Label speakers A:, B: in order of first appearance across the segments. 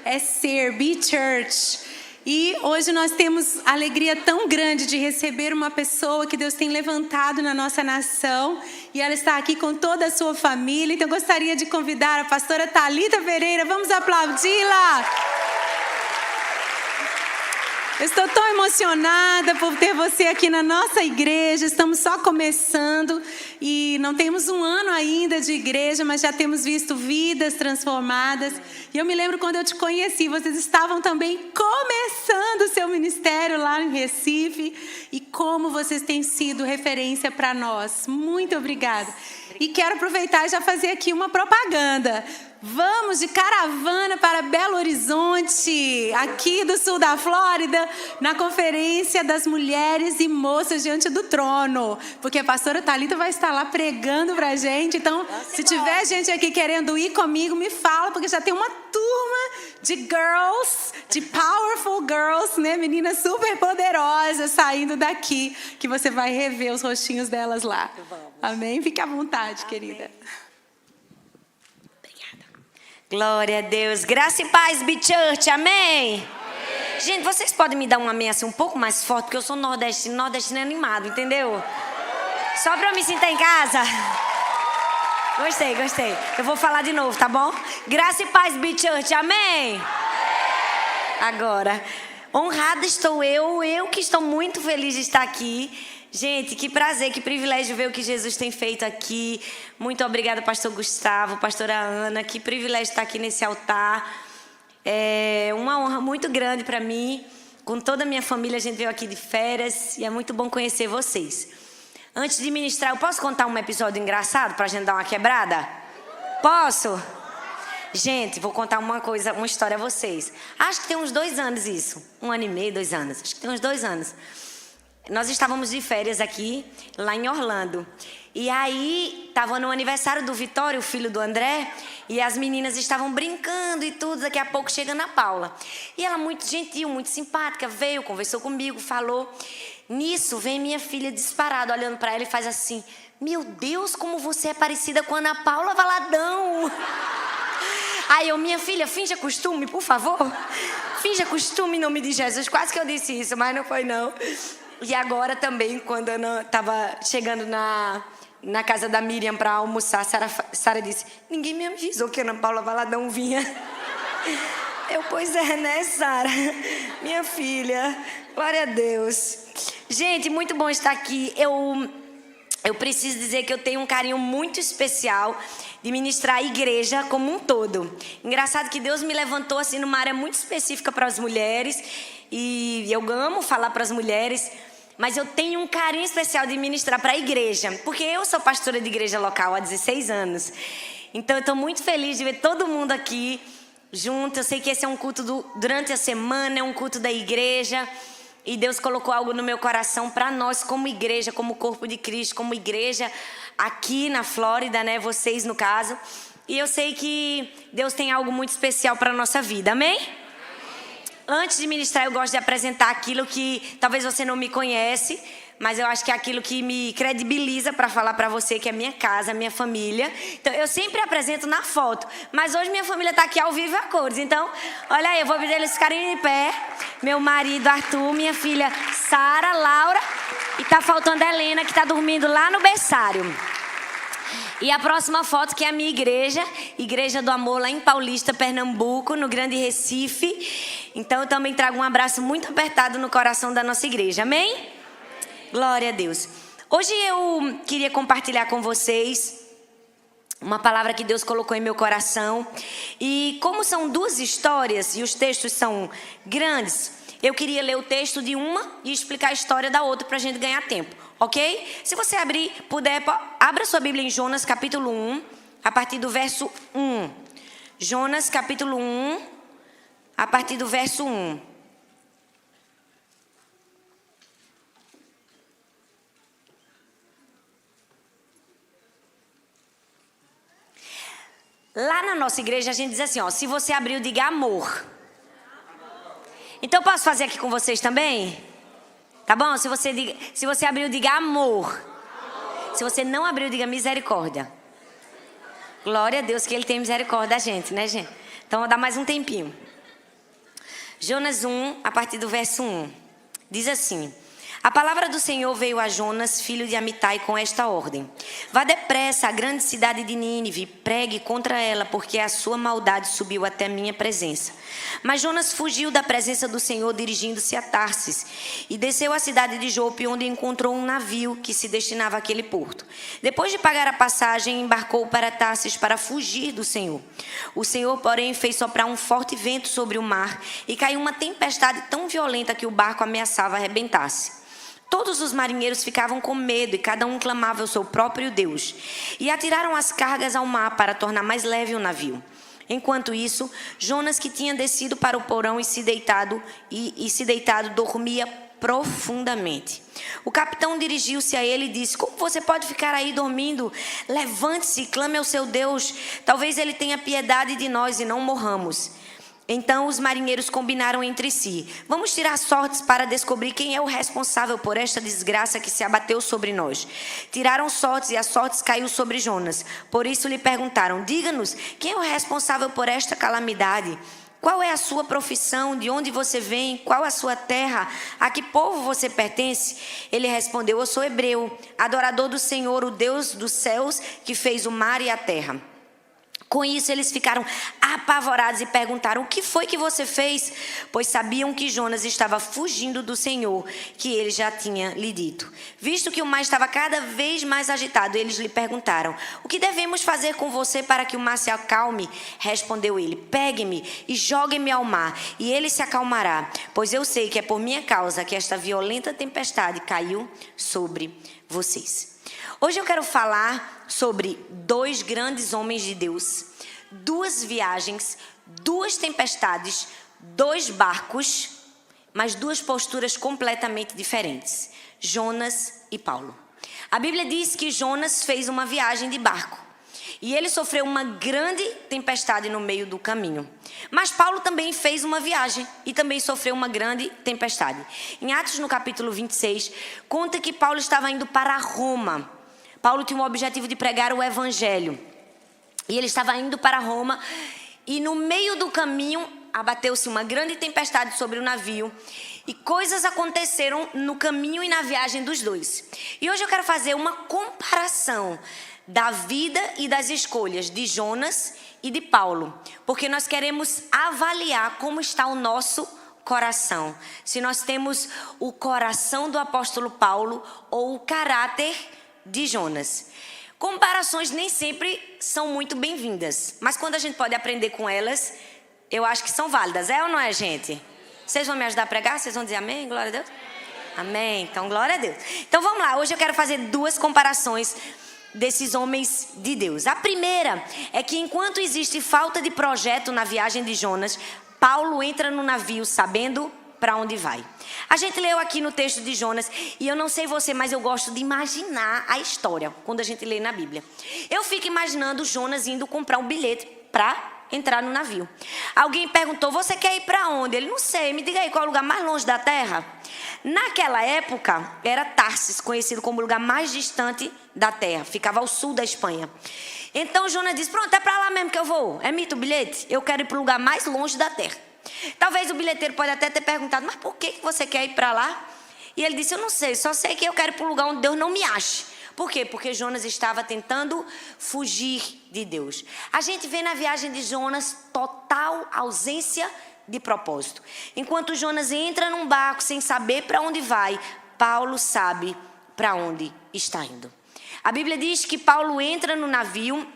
A: é ser, be church. E hoje nós temos a alegria tão grande de receber uma pessoa que Deus tem levantado na nossa nação. E ela está aqui com toda a sua família. Então eu gostaria de convidar a pastora Thalita Pereira. Vamos aplaudi-la! Eu estou tão emocionada por ter você aqui na nossa igreja. Estamos só começando e não temos um ano ainda de igreja, mas já temos visto vidas transformadas. E eu me lembro quando eu te conheci, vocês estavam também começando o seu ministério lá em Recife. E como vocês têm sido referência para nós. Muito obrigada. E quero aproveitar e já fazer aqui uma propaganda. Vamos de caravana para Belo Horizonte, aqui do sul da Flórida, na Conferência das Mulheres e Moças Diante do Trono. Porque a pastora Thalita vai estar lá pregando pra gente. Então, se tiver gente aqui querendo ir comigo, me fala, porque já tem uma turma de girls, de powerful girls, né? Meninas super poderosas saindo daqui, que você vai rever os rostinhos delas lá. Amém? Fique à vontade, querida.
B: Glória a Deus. Graça e paz, Be Church. Amém? Amém? Gente, vocês podem me dar um amém assim um pouco mais forte, porque eu sou nordestino. Nordestino é animado, entendeu? Só pra eu me sentir em casa. Gostei. Eu vou falar de novo, tá bom? Graça e paz, Be Church. Amém? Amém? Agora, honrada estou eu que estou muito feliz de estar aqui. Gente, que prazer, que privilégio ver o que Jesus tem feito aqui. Muito obrigada, pastor Gustavo, pastora Ana. Que privilégio estar aqui nesse altar. É uma honra muito grande para mim. Com toda a minha família, a gente veio aqui de férias e é muito bom conhecer vocês. Antes de ministrar, eu posso contar um episódio engraçado para a gente dar uma quebrada? Posso? Gente, vou contar uma história a vocês. Acho que tem uns 2 anos isso. 1 ano e meio, 2 anos. Acho que tem uns 2 anos. Nós estávamos de férias aqui, lá em Orlando. E aí, estava no aniversário do Vitório, o filho do André. E as meninas estavam brincando e tudo. Daqui a pouco chega a Ana Paula. E ela, muito gentil, muito simpática, veio, conversou comigo, falou. Nisso, vem minha filha disparada, olhando para ela e faz assim: meu Deus, como você é parecida com a Ana Paula Valadão. Aí eu, minha filha, finja costume, por favor. Finja costume em nome de Jesus. Quase que eu disse isso, mas não foi não. E agora também, quando a Ana estava chegando na casa da Miriam para almoçar, Sara disse: ninguém me avisou que a Ana Paula Valadão vinha. Eu, pois é, né, Sara? Minha filha, glória a Deus. Gente, muito bom estar aqui. Eu preciso dizer que eu tenho um carinho muito especial de ministrar a igreja como um todo. Engraçado que Deus me levantou assim numa área muito específica para as mulheres. E eu amo falar para as mulheres. Mas eu tenho um carinho especial de ministrar para a igreja. Porque eu sou pastora de igreja local há 16 anos. Então eu estou muito feliz de ver todo mundo aqui junto. Eu sei que esse é um culto durante a semana, é um culto da igreja. E Deus colocou algo no meu coração para nós como igreja, como corpo de Cristo, como igreja aqui na Flórida, né? Vocês no caso. E eu sei que Deus tem algo muito especial para a nossa vida, amém? Antes de ministrar, eu gosto de apresentar aquilo que talvez você não me conhece, mas eu acho que é aquilo que me credibiliza para falar para você que é minha casa, minha família. Então, eu sempre apresento na foto, mas hoje minha família está aqui ao vivo e a cores. Então, olha aí, eu vou pedir eles ficarem de pé. Meu marido Arthur, minha filha Sara, Laura, e tá faltando a Helena, que está dormindo lá no berçário. E a próxima foto, que é a minha igreja, Igreja do Amor, lá em Paulista, Pernambuco, no Grande Recife. Então eu também trago um abraço muito apertado no coração da nossa igreja, amém? Glória a Deus. Hoje eu queria compartilhar com vocês uma palavra que Deus colocou em meu coração. E como são 2 histórias e os textos são grandes, eu queria ler o texto de uma e explicar a história da outra para a gente ganhar tempo. Ok? Se você puder, abra sua Bíblia em Jonas capítulo 1, a partir do verso 1. Jonas capítulo 1, a partir do verso 1. Lá na nossa igreja a gente diz assim, ó, se você abriu, diga amor. Então posso fazer aqui com vocês também? Tá bom? Se você abriu, diga amor. Se você não abriu, diga misericórdia. Glória a Deus que Ele tem misericórdia da gente, né, gente? Então, vou dar mais um tempinho. Jonas 1, a partir do verso 1. Diz assim: a palavra do Senhor veio a Jonas, filho de Amitai, com esta ordem: vá depressa à grande cidade de Nínive, pregue contra ela, porque a sua maldade subiu até minha presença. Mas Jonas fugiu da presença do Senhor, dirigindo-se a Tarsis, e desceu à cidade de Jope, onde encontrou um navio que se destinava àquele porto. Depois de pagar a passagem, embarcou para Tarsis para fugir do Senhor. O Senhor, porém, fez soprar um forte vento sobre o mar, e caiu uma tempestade tão violenta que o barco ameaçava arrebentar-se. Todos os marinheiros ficavam com medo e cada um clamava ao seu próprio Deus. E atiraram as cargas ao mar para tornar mais leve o navio. Enquanto isso, Jonas, que tinha descido para o porão e se deitado, dormia profundamente. O capitão dirigiu-se a ele e disse: como você pode ficar aí dormindo? Levante-se e clame ao seu Deus. Talvez ele tenha piedade de nós e não morramos. Então os marinheiros combinaram entre si: vamos tirar sortes para descobrir quem é o responsável por esta desgraça que se abateu sobre nós. Tiraram sortes e as sortes caiu sobre Jonas. Por isso lhe perguntaram: diga-nos, quem é o responsável por esta calamidade? Qual é a sua profissão? De onde você vem? Qual a sua terra? A que povo você pertence? Ele respondeu: eu sou hebreu, adorador do Senhor, o Deus dos céus, que fez o mar e a terra. Com isso, eles ficaram apavorados e perguntaram: o que foi que você fez? Pois sabiam que Jonas estava fugindo do Senhor, que ele já tinha lhe dito. Visto que o mar estava cada vez mais agitado, eles lhe perguntaram: o que devemos fazer com você para que o mar se acalme? Respondeu ele: pegue-me e jogue-me ao mar, e ele se acalmará. Pois eu sei que é por minha causa que esta violenta tempestade caiu sobre vocês. Hoje eu quero falar sobre 2 grandes homens de Deus, 2 viagens, 2 tempestades, 2 barcos, mas 2 posturas completamente diferentes: Jonas e Paulo. A Bíblia diz que Jonas fez uma viagem de barco e ele sofreu uma grande tempestade no meio do caminho. Mas Paulo também fez uma viagem e também sofreu uma grande tempestade. Em Atos, no capítulo 26, conta que Paulo estava indo para Roma. Paulo tinha o objetivo de pregar o evangelho. E ele estava indo para Roma. E no meio do caminho, abateu-se uma grande tempestade sobre o navio. E coisas aconteceram no caminho e na viagem dos 2. E hoje eu quero fazer uma comparação da vida e das escolhas de Jonas e de Paulo. Porque nós queremos avaliar como está o nosso coração. Se nós temos o coração do apóstolo Paulo ou o caráter de Jonas. Comparações nem sempre são muito bem-vindas, mas quando a gente pode aprender com elas, eu acho que são válidas. É ou não é, gente? Vocês vão me ajudar a pregar? Vocês vão dizer amém? Glória a Deus? Amém. Então, glória a Deus. Então, vamos lá. Hoje eu quero fazer 2 comparações desses homens de Deus. A primeira é que enquanto existe falta de projeto na viagem de Jonas, Paulo entra no navio sabendo para onde vai. A gente leu aqui no texto de Jonas, e eu não sei você, mas eu gosto de imaginar a história quando a gente lê na Bíblia. Eu fico imaginando Jonas indo comprar um bilhete para entrar no navio. Alguém perguntou: você quer ir para onde? Ele: não sei, me diga aí qual é o lugar mais longe da terra. Naquela época era Tarsis, conhecido como o lugar mais distante da terra, ficava ao sul da Espanha. Então Jonas disse: pronto, é para lá mesmo que eu vou. É mito o bilhete? Eu quero ir para o lugar mais longe da terra. Talvez o bilheteiro pode até ter perguntado: mas por que você quer ir para lá? E ele disse: eu não sei, só sei que eu quero ir para um lugar onde Deus não me ache. Por quê? Porque Jonas estava tentando fugir de Deus. A gente vê na viagem de Jonas total ausência de propósito. Enquanto Jonas entra num barco sem saber para onde vai, Paulo sabe para onde está indo. A Bíblia diz que Paulo entra no navio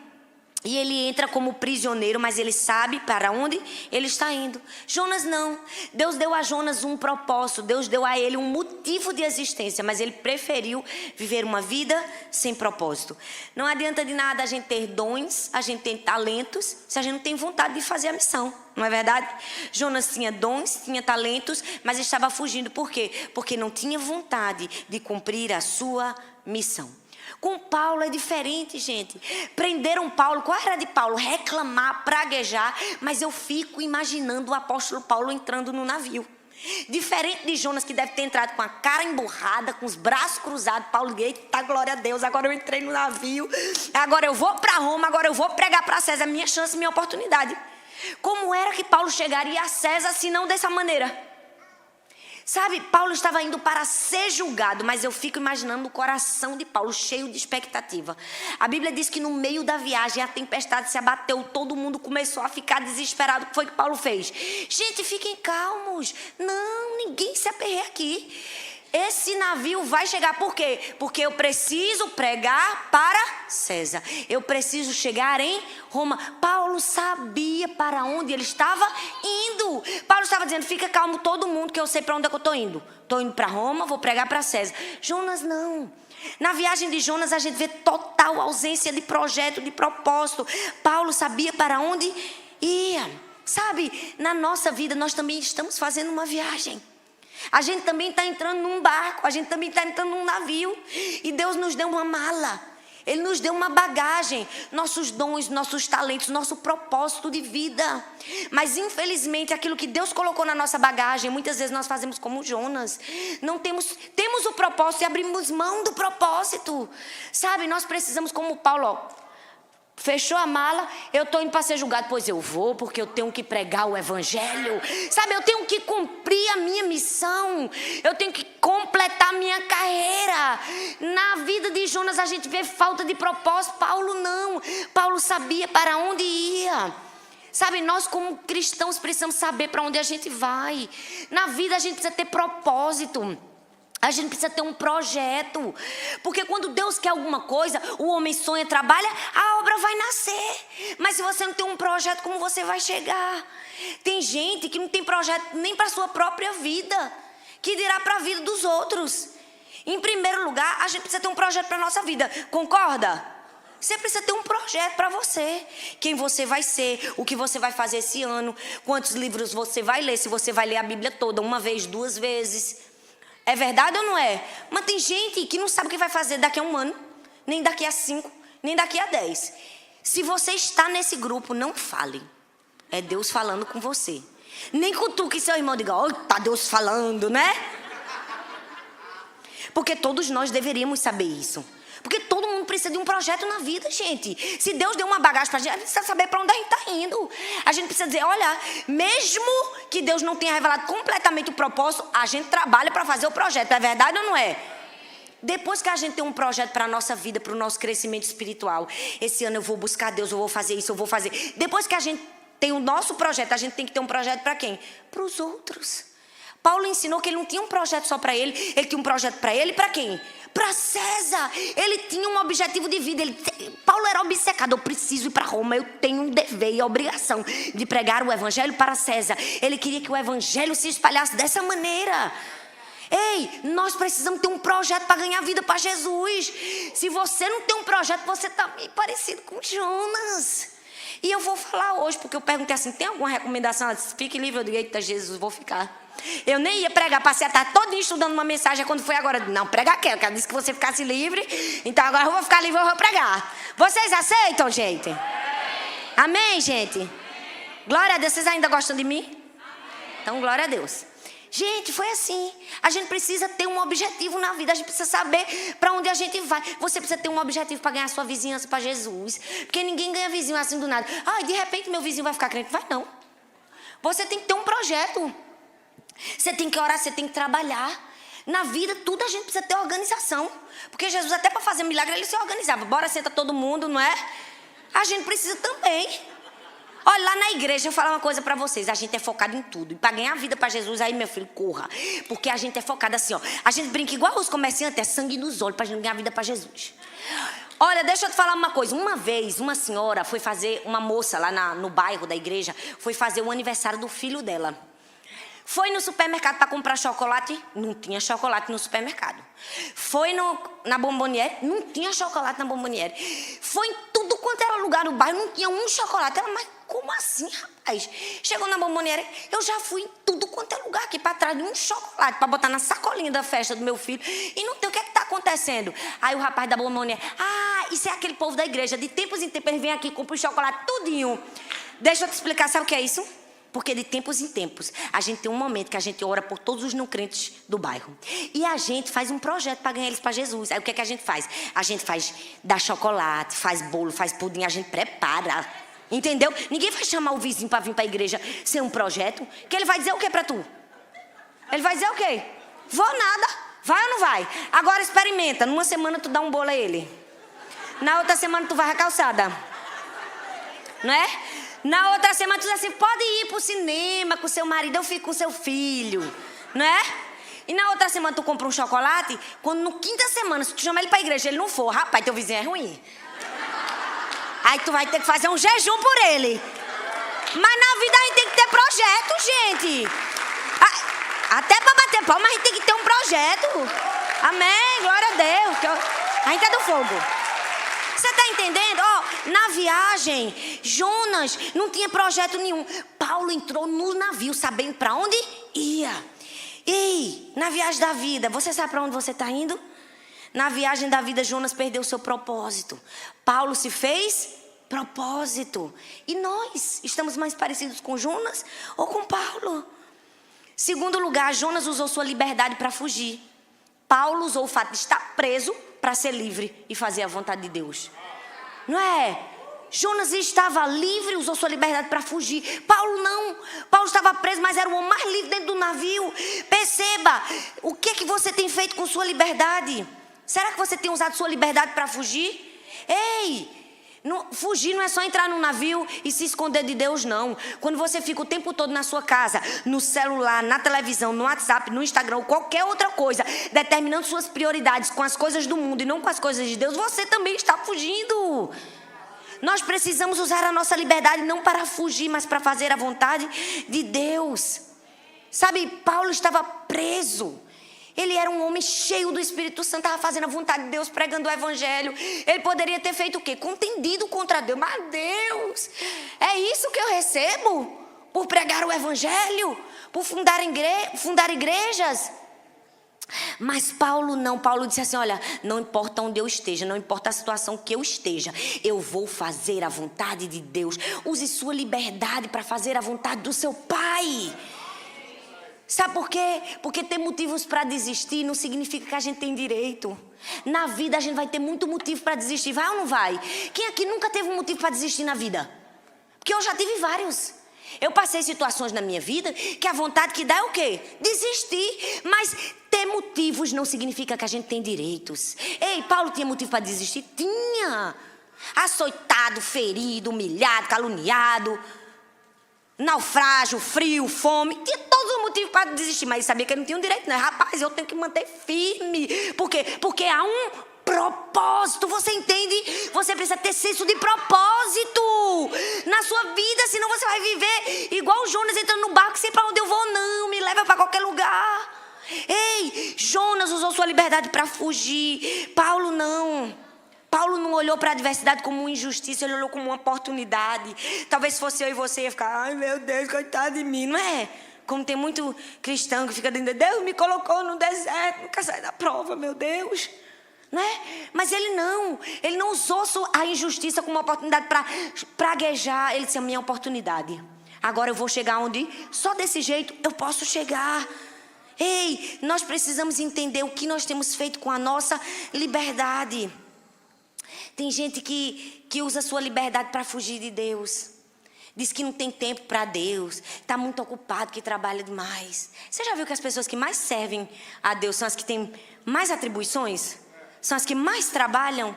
B: e ele entra como prisioneiro, mas ele sabe para onde ele está indo. Jonas não. Deus deu a Jonas um propósito, Deus deu a ele um motivo de existência, mas ele preferiu viver uma vida sem propósito. Não adianta de nada a gente ter dons, a gente ter talentos, se a gente não tem vontade de fazer a missão. Não é verdade? Jonas tinha dons, tinha talentos, mas estava fugindo. Por quê? Porque não tinha vontade de cumprir a sua missão. Com Paulo é diferente, gente. Prenderam Paulo. Qual era de Paulo? Reclamar, praguejar. Mas eu fico imaginando o apóstolo Paulo entrando no navio. Diferente de Jonas, que deve ter entrado com a cara emburrada, com os braços cruzados. Paulo: eita, glória a Deus, agora eu entrei no navio. Agora eu vou para Roma, agora eu vou pregar para César. Minha chance, minha oportunidade. Como era que Paulo chegaria a César se não dessa maneira? Sabe, Paulo estava indo para ser julgado, mas eu fico imaginando o coração de Paulo cheio de expectativa. A Bíblia diz que no meio da viagem a tempestade se abateu, todo mundo começou a ficar desesperado. O que foi que Paulo fez? Gente, fiquem calmos. Não, ninguém se aperreia aqui. Esse navio vai chegar, por quê? Porque eu preciso pregar para César. Eu preciso chegar em Roma. Paulo sabia para onde ele estava indo. Paulo estava dizendo, fica calmo todo mundo que eu sei para onde é que eu estou indo. Estou indo para Roma, vou pregar para César. Jonas não. Na viagem de Jonas a gente vê total ausência de projeto, de propósito. Paulo sabia para onde ia. Sabe, na nossa vida nós também estamos fazendo uma viagem. A gente também está entrando num barco, a gente também está entrando num navio. E Deus nos deu uma mala, Ele nos deu uma bagagem, nossos dons, nossos talentos, nosso propósito de vida. Mas infelizmente aquilo que Deus colocou na nossa bagagem, muitas vezes nós fazemos como Jonas. Não temos o propósito e abrimos mão do propósito. Sabe, nós precisamos como Paulo, ó. Fechou a mala, eu estou indo para ser julgado. Pois eu vou, porque eu tenho que pregar o evangelho. Sabe, eu tenho que cumprir a minha missão. Eu tenho que completar a minha carreira. Na vida de Jonas a gente vê falta de propósito. Paulo não. Paulo sabia para onde ia. Sabe, nós como cristãos precisamos saber para onde a gente vai. Na vida a gente precisa ter propósito. A gente precisa ter um projeto, porque quando Deus quer alguma coisa, o homem sonha, trabalha, a obra vai nascer. Mas se você não tem um projeto, como você vai chegar? Tem gente que não tem projeto nem para a sua própria vida, que dirá para a vida dos outros. Em primeiro lugar, a gente precisa ter um projeto para a nossa vida, concorda? Você precisa ter um projeto para você. Quem você vai ser, o que você vai fazer esse ano, quantos livros você vai ler, se você vai ler a Bíblia toda, uma vez, 2 vezes. É verdade ou não é? Mas tem gente que não sabe o que vai fazer daqui a 1 ano, nem daqui a 5, nem daqui a 10. Se você está nesse grupo, não fale. É Deus falando com você. Nem cutuque seu irmão e diga, oh, tá Deus falando, né? Porque todos nós deveríamos saber isso. Porque todo mundo precisa de um projeto na vida, gente. Se Deus deu uma bagagem pra gente, a gente precisa saber para onde a gente está indo. A gente precisa dizer, olha, mesmo que Deus não tenha revelado completamente o propósito, a gente trabalha para fazer o projeto. É verdade ou não é? Depois que a gente tem um projeto para a nossa vida, para o nosso crescimento espiritual, esse ano eu vou buscar Deus, eu vou fazer isso, eu vou fazer. Depois que a gente tem o nosso projeto, a gente tem que ter um projeto para quem? Para os outros. Paulo ensinou que ele não tinha um projeto só para ele tinha um projeto para ele e para quem? Para César. Ele tinha um objetivo de vida. Paulo era obcecado. Eu preciso ir para Roma. Eu tenho um dever e a obrigação de pregar o evangelho para César. Ele queria que o evangelho se espalhasse dessa maneira. Ei, nós precisamos ter um projeto para ganhar vida para Jesus. Se você não tem um projeto, você está meio parecido com Jonas. E eu vou falar hoje, porque eu perguntei assim, tem alguma recomendação? Ela disse, fique livre. Eu digo, eita Jesus, vou ficar. Eu nem ia pregar, passei a tarde todinha estudando uma mensagem. Quando foi agora, não, prega aquela, que ela disse que você ficasse livre. Então agora eu vou ficar livre, eu vou pregar. Vocês aceitam, gente? Amém, gente? Glória a Deus, vocês ainda gostam de mim? Então glória a Deus. Gente, foi assim. A gente precisa ter um objetivo na vida. A gente precisa saber para onde a gente vai. Você precisa ter um objetivo para ganhar sua vizinhança para Jesus. Porque ninguém ganha vizinho assim do nada. Ai, de repente meu vizinho vai ficar crente. Vai não. Você tem que ter um projeto. Você tem que orar, você tem que trabalhar. Na vida, tudo a gente precisa ter organização. Porque Jesus, até para fazer milagre, ele se organizava. Bora, senta todo mundo, não é? A gente precisa também. Olha, lá na igreja, eu vou falar uma coisa para vocês. A gente é focado em tudo. E para ganhar vida para Jesus, aí, meu filho, corra. Porque a gente é focado assim, ó. A gente brinca igual os comerciantes, é sangue nos olhos para a gente ganhar vida para Jesus. Olha, deixa eu te falar uma coisa. Uma vez, uma senhora foi fazer, uma moça lá no bairro da igreja, foi fazer o aniversário do filho dela. Foi no supermercado para comprar chocolate, não tinha chocolate no supermercado. Foi na Bomboniere, não tinha chocolate na Bomboniere. Foi em tudo quanto era lugar no bairro, não tinha um chocolate. Ela, mas como assim, rapaz? Chegou na Bomboniere, eu já fui em tudo quanto é lugar aqui para trás de um chocolate, para botar na sacolinha da festa do meu filho. E não tem o que é que está acontecendo. Aí o rapaz da Bomboniere, isso é aquele povo da igreja, de tempos em tempos ele vem aqui e compra o chocolate tudinho. Deixa eu te explicar, sabe o que é isso? Porque de tempos em tempos, a gente tem um momento que a gente ora por todos os não crentes do bairro. E a gente faz um projeto para ganhar eles para Jesus. Aí o que é que a gente faz? A gente dá chocolate, faz bolo, faz pudim, a gente prepara. Entendeu? Ninguém vai chamar o vizinho para vir para a igreja sem um projeto. Que ele vai dizer o que para tu? Ele vai dizer o quê? Vou nada. Vai ou não vai? Agora experimenta. Numa semana tu dá um bolo a ele. Na outra semana tu vai à calçada. Não é? Na outra semana tu diz assim, pode ir pro cinema com seu marido, eu fico com seu filho. Não é? E na outra semana tu compra um chocolate, quando no quinta semana, se tu chama ele pra igreja, ele não for, rapaz, teu vizinho é ruim. Aí tu vai ter que fazer um jejum por ele. Mas na vida a gente tem que ter projeto, gente. Até pra bater palma a gente tem que ter um projeto. Amém, glória a Deus. A gente é do fogo. Você tá entendendo? Ó, na viagem, Jonas não tinha projeto nenhum. Paulo entrou no navio sabendo pra onde ia. Ei, na viagem da vida, você sabe pra onde você tá indo? Na viagem da vida, Jonas perdeu o seu propósito. Paulo se fez propósito. E nós estamos mais parecidos com Jonas ou com Paulo? Segundo lugar, Jonas usou sua liberdade para fugir. Paulo usou o fato de estar preso para ser livre e fazer a vontade de Deus. Não é? Jonas estava livre, usou sua liberdade para fugir. Paulo não. Paulo estava preso, mas era o homem mais livre dentro do navio. Perceba, o que você tem feito com sua liberdade? Será que você tem usado sua liberdade para fugir? Ei! Fugir não é só entrar num navio e se esconder de Deus, não. Quando você fica o tempo todo na sua casa, no celular, na televisão, no WhatsApp, no Instagram, qualquer outra coisa, determinando suas prioridades com as coisas do mundo e não com as coisas de Deus, você também está fugindo. Nós precisamos usar a nossa liberdade não para fugir, mas para fazer a vontade de Deus. Sabe, Paulo estava preso. Ele era um homem cheio do Espírito Santo, estava fazendo a vontade de Deus, pregando o Evangelho. Ele poderia ter feito o quê? Contendido contra Deus. Mas Deus, é isso que eu recebo? Por pregar o Evangelho? Por fundar igrejas? Mas Paulo não. Paulo disse assim, olha, não importa onde eu esteja, não importa a situação que eu esteja, eu vou fazer a vontade de Deus. Use sua liberdade para fazer a vontade do seu Pai. Sabe por quê? Porque ter motivos para desistir não significa que a gente tem direito. Na vida a gente vai ter muito motivo para desistir. Vai ou não vai? Quem aqui nunca teve um motivo para desistir na vida? Porque eu já tive vários. Eu passei situações na minha vida que a vontade que dá é o quê? Desistir. Mas ter motivos não significa que a gente tem direitos. Ei, Paulo tinha motivo para desistir? Tinha. Açoitado, ferido, humilhado, caluniado, naufrágio, frio, fome. Tinha todos os motivos para desistir, mas ele sabia que ele não tinha um direito, né? Rapaz, eu tenho que manter firme. Por quê? Porque há um propósito, você entende? Você precisa ter senso de propósito na sua vida, senão você vai viver igual o Jonas entrando no barco, sei para onde eu vou, não, me leva para qualquer lugar. Ei, Jonas usou sua liberdade para fugir. Paulo não. Paulo não olhou para a adversidade como uma injustiça, ele olhou como uma oportunidade. Talvez fosse eu e você ia ficar, ai meu Deus, coitado de mim, não é? Como tem muito cristão que fica dizendo, Deus me colocou no deserto, nunca sai da prova, meu Deus. Não é? Mas ele não usou a injustiça como uma oportunidade para praguejar. Ele disse, a minha oportunidade. Agora eu vou chegar onde só desse jeito eu posso chegar. Ei, nós precisamos entender o que nós temos feito com a nossa liberdade. Tem gente que usa a sua liberdade para fugir de Deus. Diz que não tem tempo para Deus. Está muito ocupado, que trabalha demais. Você já viu que as pessoas que mais servem a Deus são as que têm mais atribuições? São as que mais trabalham?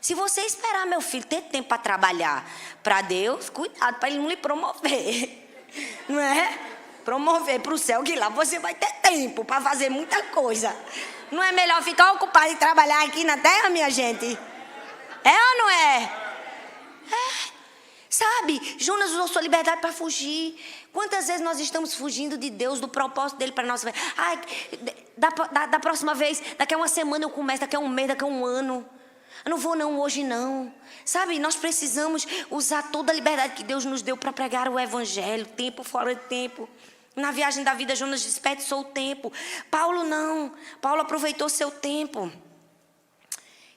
B: Se você esperar, meu filho, ter tempo para trabalhar para Deus, cuidado para ele não lhe promover. Não é? Promover para o céu, que lá você vai ter tempo para fazer muita coisa. Não é melhor ficar ocupado e trabalhar aqui na terra, minha gente? É ou não é? É. Sabe, Jonas usou sua liberdade para fugir. Quantas vezes nós estamos fugindo de Deus, do propósito dele para a nossa vida? Ai, da próxima vez, daqui a uma semana eu começo, daqui a um mês, daqui a um ano. Eu não vou não, hoje não. Sabe, nós precisamos usar toda a liberdade que Deus nos deu para pregar o Evangelho, tempo fora de tempo. Na viagem da vida, Jonas desperdiçou o tempo. Paulo não, Paulo aproveitou seu tempo.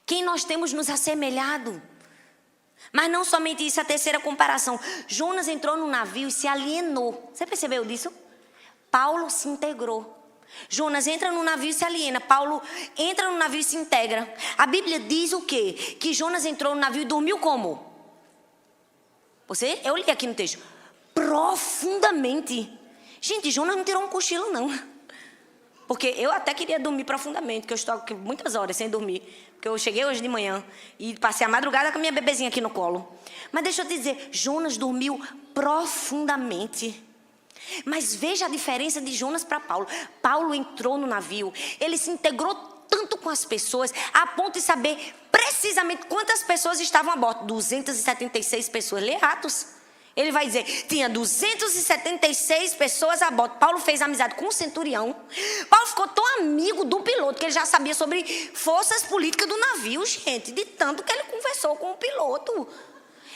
B: Quem nós temos nos assemelhado? Mas não somente isso, a terceira comparação. Jonas entrou no navio e se alienou. Você percebeu disso? Paulo se integrou. Jonas entra no navio e se aliena. Paulo entra no navio e se integra. A Bíblia diz o quê? Que Jonas entrou no navio e dormiu como? Eu li aqui no texto. Profundamente. Gente, Jonas não tirou um cochilo, não. Porque eu até queria dormir profundamente, porque eu estou aqui muitas horas sem dormir. Porque eu cheguei hoje de manhã e passei a madrugada com a minha bebezinha aqui no colo. Mas deixa eu te dizer, Jonas dormiu profundamente. Mas veja a diferença de Jonas para Paulo. Paulo entrou no navio, ele se integrou tanto com as pessoas, a ponto de saber precisamente quantas pessoas estavam a bordo. 276 pessoas. Lê Atos. Ele vai dizer, tinha 276 pessoas a bordo. Paulo fez amizade com o centurião. Paulo ficou tão amigo do piloto que ele já sabia sobre forças políticas do navio, gente. De tanto que ele conversou com o piloto.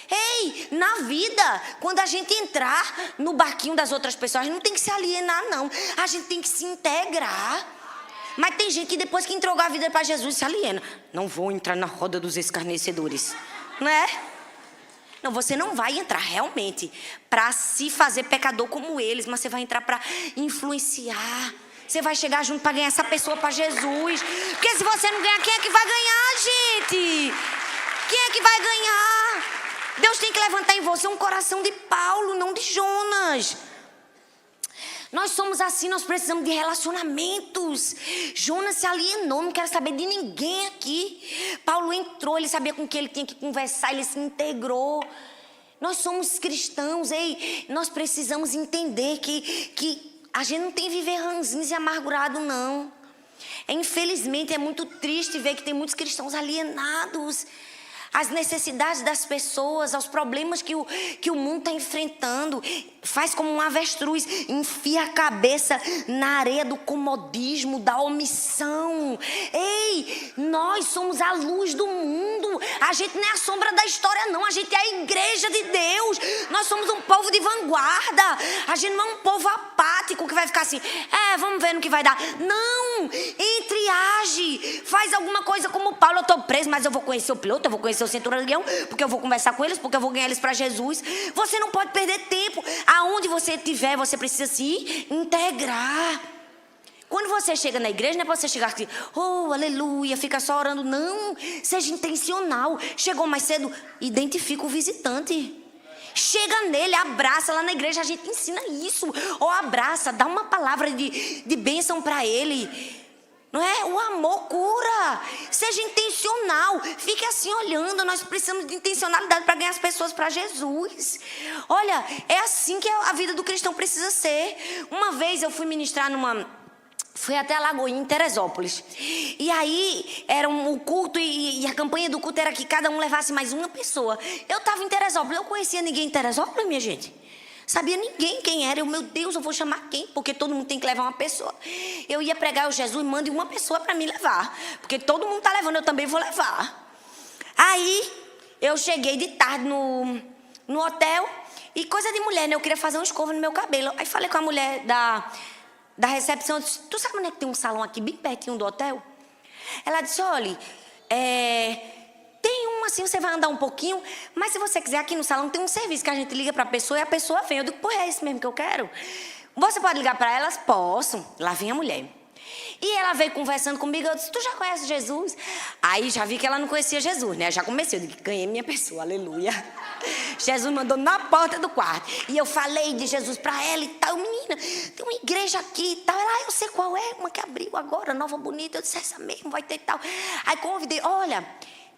B: Ei, na vida, quando a gente entrar no barquinho das outras pessoas, a gente não tem que se alienar, não. A gente tem que se integrar. Mas tem gente que depois que entregou a vida para Jesus se aliena. Não vou entrar na roda dos escarnecedores. Não é? Não, você não vai entrar realmente para se fazer pecador como eles, mas você vai entrar para influenciar. Você vai chegar junto para ganhar essa pessoa para Jesus. Porque se você não ganhar, quem é que vai ganhar, gente? Quem é que vai ganhar? Deus tem que levantar em você um coração de Paulo, não de Jonas. Nós somos assim, nós precisamos de relacionamentos. Jonas se alienou, não quer saber de ninguém aqui. Paulo entrou, ele sabia com quem ele tinha que conversar, ele se integrou. Nós somos cristãos, ei, nós precisamos entender que a gente não tem que viver ranzinhos e amargurado, não. Infelizmente é muito triste ver que tem muitos cristãos alienados. As necessidades das pessoas, aos problemas que o mundo está enfrentando. Faz como um avestruz, enfia a cabeça na areia do comodismo, da omissão. Ei, nós somos a luz do mundo. A gente não é a sombra da história, não. A gente é a igreja de Deus. Nós somos um povo de vanguarda. A gente não é um povo apático que vai ficar assim, vamos ver no que vai dar. Não, entre e age. Faz alguma coisa como Paulo. Eu estou preso, mas eu vou conhecer o piloto, eu vou conhecer o centurião, porque eu vou conversar com eles, porque eu vou ganhar eles para Jesus. Você não pode perder tempo. Aonde você estiver, você precisa se integrar. Quando você chega na igreja, não é para você chegar aqui, oh, aleluia, fica só orando. Não, seja intencional. Chegou mais cedo, identifica o visitante. Chega nele, abraça. Lá na igreja a gente ensina isso. Ou abraça, dá uma palavra de bênção para ele. Não é? O amor cura. Seja intencional. Fique assim olhando. Nós precisamos de intencionalidade para ganhar as pessoas para Jesus. Olha, é assim que a vida do cristão precisa ser. Uma vez eu fui ministrar fui até a Lagoinha, em Teresópolis. E aí, era o culto e a campanha do culto era que cada um levasse mais uma pessoa. Eu estava em Teresópolis. Eu conhecia ninguém em Teresópolis, minha gente. Sabia ninguém quem era. Meu Deus, eu vou chamar quem? Porque todo mundo tem que levar uma pessoa. Eu ia pregar o Jesus, mande uma pessoa para me levar. Porque todo mundo está levando, eu também vou levar. Aí, eu cheguei de tarde no hotel. E coisa de mulher, né? Eu queria fazer uma escova no meu cabelo. Aí falei com a mulher da recepção. Eu disse, tu sabe onde é que tem um salão aqui bem pertinho do hotel? Ela disse, olha, tem um assim, você vai andar um pouquinho, mas se você quiser, aqui no salão tem um serviço que a gente liga para a pessoa e a pessoa vem. Eu digo, pô, é isso mesmo que eu quero? Você pode ligar para elas? Posso. Lá vem a mulher. E ela veio conversando comigo, eu disse, tu já conhece Jesus? Aí já vi que ela não conhecia Jesus, né? Já comecei, eu digo, ganhei minha pessoa, aleluia. Jesus mandou na porta do quarto. E eu falei de Jesus para ela e tal. Menina, tem uma igreja aqui e tal. Ela, eu sei qual é, uma que abriu agora, nova, bonita. Eu disse, essa mesmo vai ter e tal. Aí convidei, olha,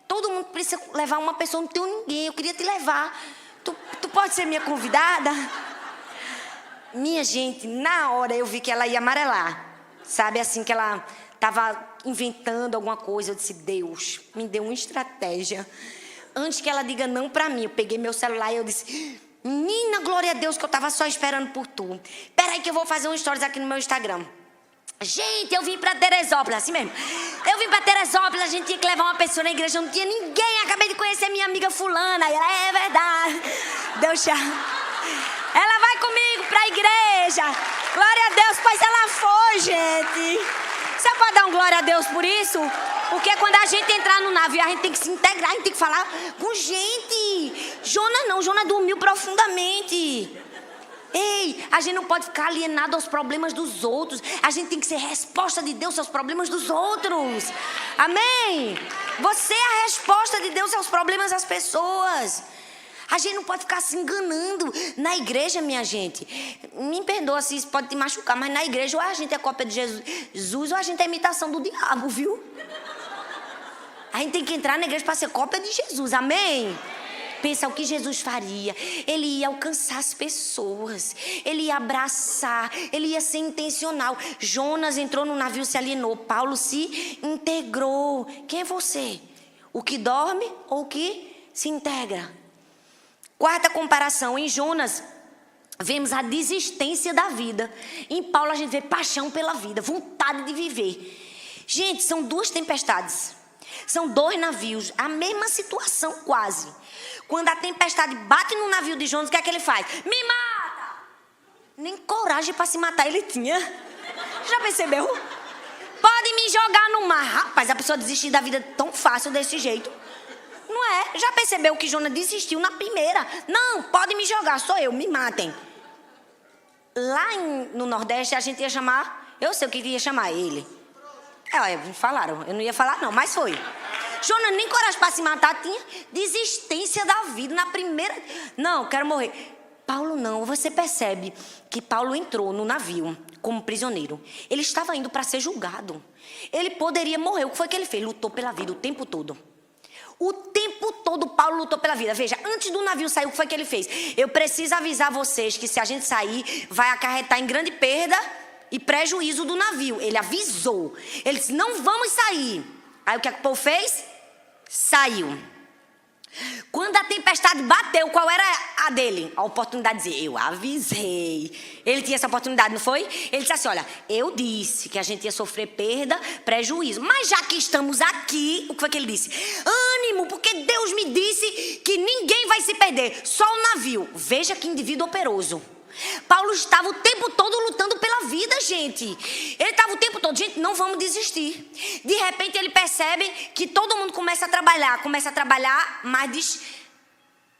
B: todo mundo precisa levar uma pessoa, não tenho ninguém, eu queria te levar. Tu pode ser minha convidada? Minha gente, na hora eu vi que ela ia amarelar. Sabe, assim, que ela estava inventando alguma coisa. Eu disse, Deus, me deu uma estratégia. Antes que ela diga não pra mim, eu peguei meu celular e eu disse, menina, glória a Deus, que eu estava só esperando por tu. Peraí que eu vou fazer um stories aqui no meu Instagram. Gente, eu vim pra Teresópolis, assim mesmo. Eu vim pra Teresópolis, a gente tinha que levar uma pessoa na igreja, não tinha ninguém. Acabei de conhecer minha amiga fulana. E ela, é verdade. Deu tchau. Ela vai comigo pra igreja. Glória a Deus, pois ela foi, gente. Você pode dar um glória a Deus por isso? Porque quando a gente entrar no navio, a gente tem que se integrar, a gente tem que falar com gente. Jonas dormiu profundamente. Ei, a gente não pode ficar alienado aos problemas dos outros. A gente tem que ser resposta de Deus aos problemas dos outros. Amém? Você é a resposta de Deus aos problemas das pessoas. A gente não pode ficar se enganando. Na igreja, minha gente, me perdoa se isso pode te machucar, mas na igreja ou a gente é cópia de Jesus ou a gente é imitação do diabo, viu? A gente tem que entrar na igreja para ser cópia de Jesus, amém? Pensa o que Jesus faria. Ele ia alcançar as pessoas. Ele ia abraçar. Ele ia ser intencional. Jonas entrou no navio, se alienou. Paulo se integrou. Quem é você? O que dorme ou o que se integra? Quarta comparação. Em Jonas, vemos a desistência da vida. Em Paulo, a gente vê paixão pela vida. Vontade de viver. Gente, são duas tempestades. São dois navios. A mesma situação quase. Quando a tempestade bate no navio de Jonas, o que é que ele faz? Me mata! Nem coragem para se matar ele tinha. Já percebeu? Pode me jogar no mar. Rapaz, a pessoa desistir da vida tão fácil desse jeito. Não é? Já percebeu que Jonas desistiu na primeira? Não, pode me jogar, sou eu, me matem. Lá no Nordeste a gente ia chamar, eu sei o que ia chamar ele. Falaram, eu não ia falar não, mas foi. Jonas nem coragem para se matar tinha. Desistência da vida na primeira. Não, quero morrer. Paulo não. Você percebe que Paulo entrou no navio como prisioneiro. Ele estava indo para ser julgado. Ele poderia morrer. O que foi que ele fez? Lutou pela vida o tempo todo. O tempo todo Paulo lutou pela vida. Veja, antes do navio sair, o que foi que ele fez? Eu preciso avisar vocês que se a gente sair, vai acarretar em grande perda e prejuízo do navio. Ele avisou. Ele disse, não vamos sair. Aí o que o povo fez? Saiu. Quando a tempestade bateu, qual era a dele? A oportunidade de dizer, eu avisei. Ele tinha essa oportunidade, não foi? Ele disse assim, olha, eu disse que a gente ia sofrer perda, prejuízo. Mas já que estamos aqui, o que foi que ele disse? Ânimo, porque Deus me disse que ninguém vai se perder, só o navio. Veja que indivíduo operoso. Paulo estava o tempo todo lutando pela vida, gente. Ele estava o tempo todo, gente, não vamos desistir. De repente ele percebe que todo mundo começa a trabalhar, mas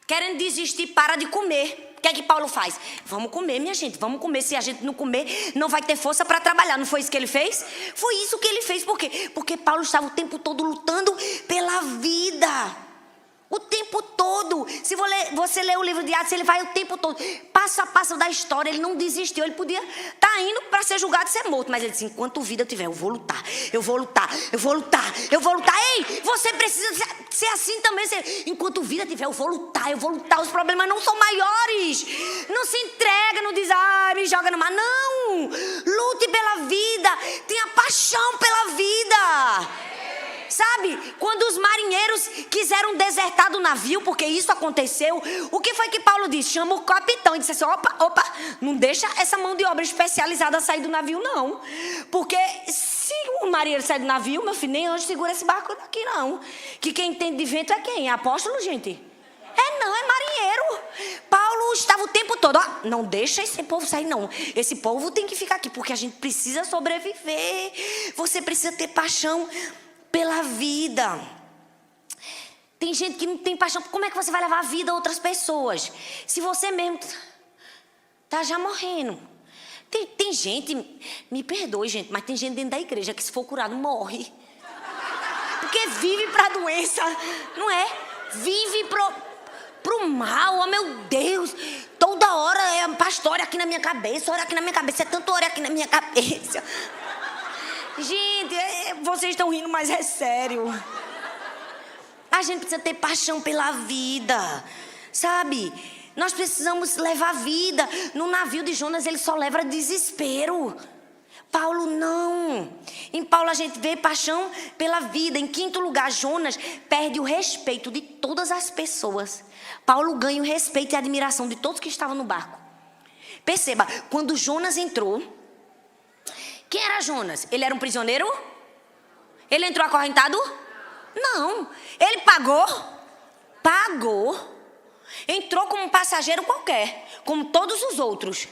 B: querendo desistir, para de comer. O que é que Paulo faz? Vamos comer, minha gente, vamos comer. Se a gente não comer, não vai ter força para trabalhar. Não foi isso que ele fez? Foi isso que ele fez. Por quê? Porque Paulo estava o tempo todo lutando pela vida. O tempo todo. Se você ler o livro de Atos, ele vai o tempo todo, passo a passo da história. Ele não desistiu. Ele podia estar indo para ser julgado e ser morto. Mas ele disse, enquanto vida eu tiver, eu vou lutar. Eu vou lutar, eu vou lutar, eu vou lutar. Ei, você precisa ser assim também. Enquanto vida tiver, eu vou lutar, eu vou lutar. Os problemas não são maiores. Não se entrega, não diz, me joga no mar. Não, lute pela vida. Tenha paixão pela vida. Sabe, quando os marinheiros quiseram desertar do navio, porque isso aconteceu, o que foi que Paulo disse? Chama o capitão e disse assim, opa, não deixa essa mão de obra especializada sair do navio não. Porque se o marinheiro sair do navio, meu filho, nem anjo segura esse barco daqui não. Que quem entende de vento é quem? É apóstolo, gente? Não, é marinheiro. Paulo estava o tempo todo, não deixa esse povo sair não. Esse povo tem que ficar aqui, porque a gente precisa sobreviver. Você precisa ter paixão pela vida. Tem gente que não tem paixão. Como é que você vai levar a vida a outras pessoas se você mesmo tá já morrendo? Tem gente, me perdoe gente, mas tem gente dentro da igreja que se for curado morre. Porque vive pra doença, não é? Vive pro mal, oh meu Deus. Toda hora é pastor, olha aqui na minha cabeça, olha aqui na minha cabeça, é tanto olha aqui na minha cabeça. Gente, vocês estão rindo, mas é sério. A gente precisa ter paixão pela vida, sabe? Nós precisamos levar vida. No navio de Jonas, ele só leva desespero. Paulo não. Em Paulo a gente vê paixão pela vida. Em quinto lugar, Jonas perde o respeito de todas as pessoas. Paulo ganha o respeito e a admiração de todos que estavam no barco. Perceba, quando Jonas entrou, quem era Jonas? Ele era um prisioneiro? Ele entrou acorrentado? Não. Ele pagou? Pagou. Entrou como um passageiro qualquer, como todos os outros.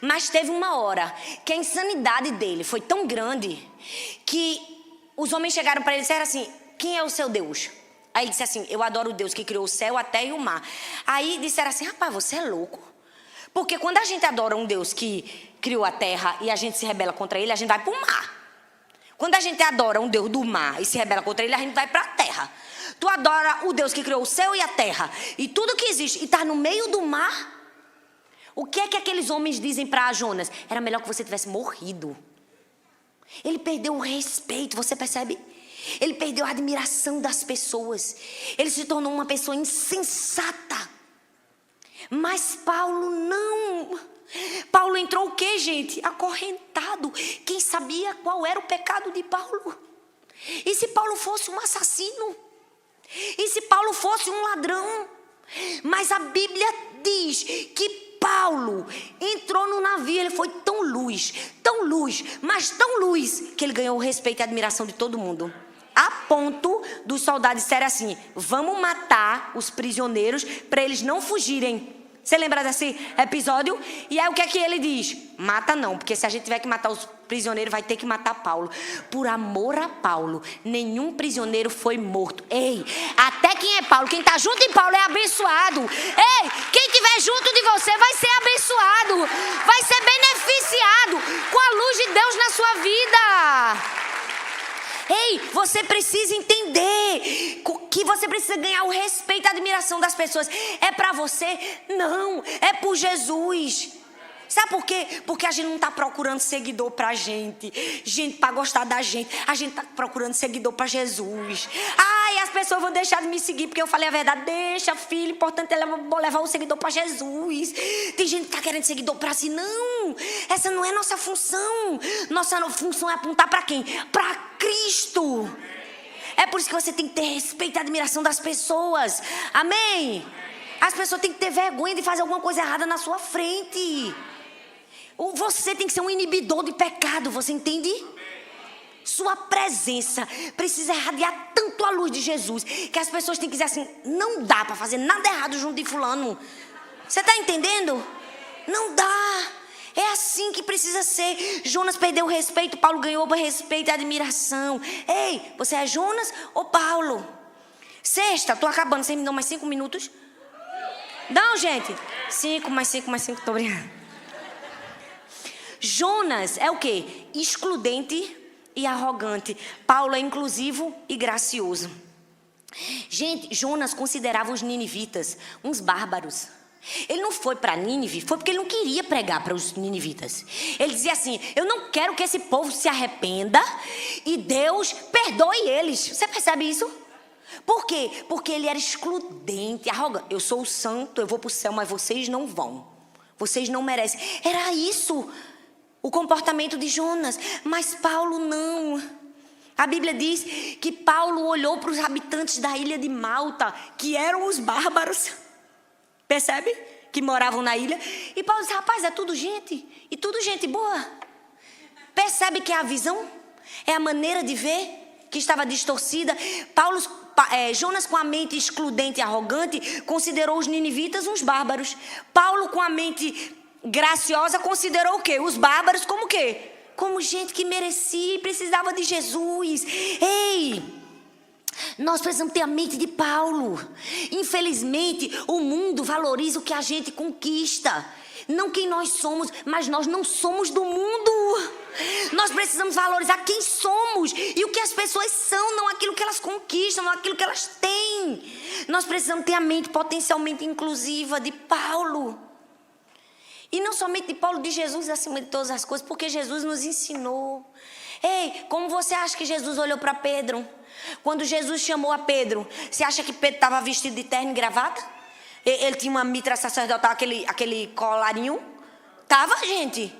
B: Mas teve uma hora que a insanidade dele foi tão grande que os homens chegaram para ele e disseram assim, quem é o seu Deus? Aí ele disse assim, eu adoro o Deus que criou o céu, a terra e o mar. Aí disseram assim, rapaz, você é louco. Porque quando a gente adora um Deus que criou a terra e a gente se rebela contra ele, a gente vai para o mar. Quando a gente adora um Deus do mar e se rebela contra ele, a gente vai para a terra. Tu adora o Deus que criou o céu e a terra e tudo que existe e está no meio do mar. O que é que aqueles homens dizem para Jonas? Era melhor que você tivesse morrido. Ele perdeu o respeito, você percebe? Ele perdeu a admiração das pessoas. Ele se tornou uma pessoa insensata. Mas Paulo não. Paulo entrou o quê, gente? Acorrentado. Quem sabia qual era o pecado de Paulo? E se Paulo fosse um assassino? E se Paulo fosse um ladrão? Mas a Bíblia diz que Paulo entrou no navio, ele foi tão luz, mas tão luz, que ele ganhou o respeito e a admiração de todo mundo. A ponto dos soldados disserem assim: vamos matar os prisioneiros para eles não fugirem. Você lembra desse episódio? E aí o que é que ele diz? Mata não, porque se a gente tiver que matar os prisioneiros, vai ter que matar Paulo. Por amor a Paulo, nenhum prisioneiro foi morto. Ei, até quem é Paulo, quem está junto de Paulo é abençoado. Ei, quem estiver junto de você vai ser abençoado, vai ser beneficiado com a luz de Deus na sua vida. Ei, você precisa entender que você precisa ganhar o respeito e a admiração das pessoas. É para você? Não, é por Jesus. Sabe por quê? Porque a gente não está procurando seguidor pra gente para gostar da gente. A gente está procurando seguidor para Jesus. Ai, as pessoas vão deixar de me seguir porque eu falei a verdade. Deixa, filho, importante é levar o seguidor para Jesus. Tem gente que está querendo seguidor para si. Não, essa não é nossa função. Nossa função é apontar para quem? Para Cristo. É por isso que você tem que ter respeito e admiração das pessoas. Amém? As pessoas têm que ter vergonha de fazer alguma coisa errada na sua frente. Você tem que ser um inibidor de pecado, você entende? Sua presença precisa irradiar tanto a luz de Jesus que as pessoas têm que dizer assim: não dá para fazer nada errado junto de fulano. Você está entendendo? Não dá. É assim que precisa ser. Jonas perdeu o respeito, Paulo ganhou o respeito e a admiração. Ei, você é Jonas ou Paulo? Sexta, estou acabando, vocês me dão mais 5 minutos? Não, gente. 5 mais 5 mais 5, estou brincando. Jonas é o quê? Excludente e arrogante. Paulo é inclusivo e gracioso. Gente, Jonas considerava os ninivitas uns bárbaros. Ele não foi para Nínive, foi porque ele não queria pregar para os ninivitas. Ele dizia assim: eu não quero que esse povo se arrependa e Deus perdoe eles. Você percebe isso? Por quê? Porque ele era excludente, arrogante. Eu sou o santo, eu vou para o céu, mas vocês não vão. Vocês não merecem. Era isso o comportamento de Jonas. Mas Paulo não. A Bíblia diz que Paulo olhou para os habitantes da ilha de Malta, que eram os bárbaros. Percebe? Que moravam na ilha. E Paulo disse: rapaz, é tudo gente. E tudo gente boa. Percebe que é a visão? É a maneira de ver que estava distorcida. Jonas, com a mente excludente e arrogante, considerou os ninivitas uns bárbaros. Paulo, com a mente graciosa, considerou o quê? Os bárbaros como o quê? Como gente que merecia e precisava de Jesus. Ei, nós precisamos ter a mente de Paulo. Infelizmente, o mundo valoriza o que a gente conquista, não quem nós somos. Mas nós não somos do mundo. Nós precisamos valorizar quem somos e o que as pessoas são, não aquilo que elas conquistam, não aquilo que elas têm. Nós precisamos ter a mente potencialmente inclusiva de Paulo. E não somente de Paulo, de Jesus acima de todas as coisas, porque Jesus nos ensinou. Ei, como você acha que Jesus olhou para Pedro? Quando Jesus chamou a Pedro, você acha que Pedro estava vestido de terno e gravata? Ele tinha uma mitra sacerdotal, aquele colarinho? Tava, gente?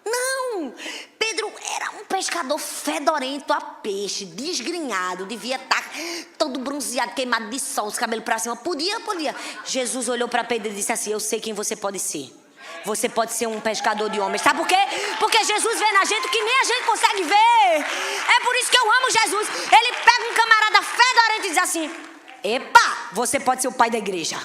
B: Não! Pedro era um pescador fedorento a peixe, desgrenhado, devia estar todo bronzeado, queimado de sol, os cabelos para cima. Podia. Jesus olhou para Pedro e disse assim: eu sei quem você pode ser. Você pode ser um pescador de homens. Sabe por quê? Porque Jesus vê na gente o que nem a gente consegue ver. É por isso que eu amo Jesus. Ele pega um camarada fedorento e diz assim: epa, você pode ser o pai da igreja.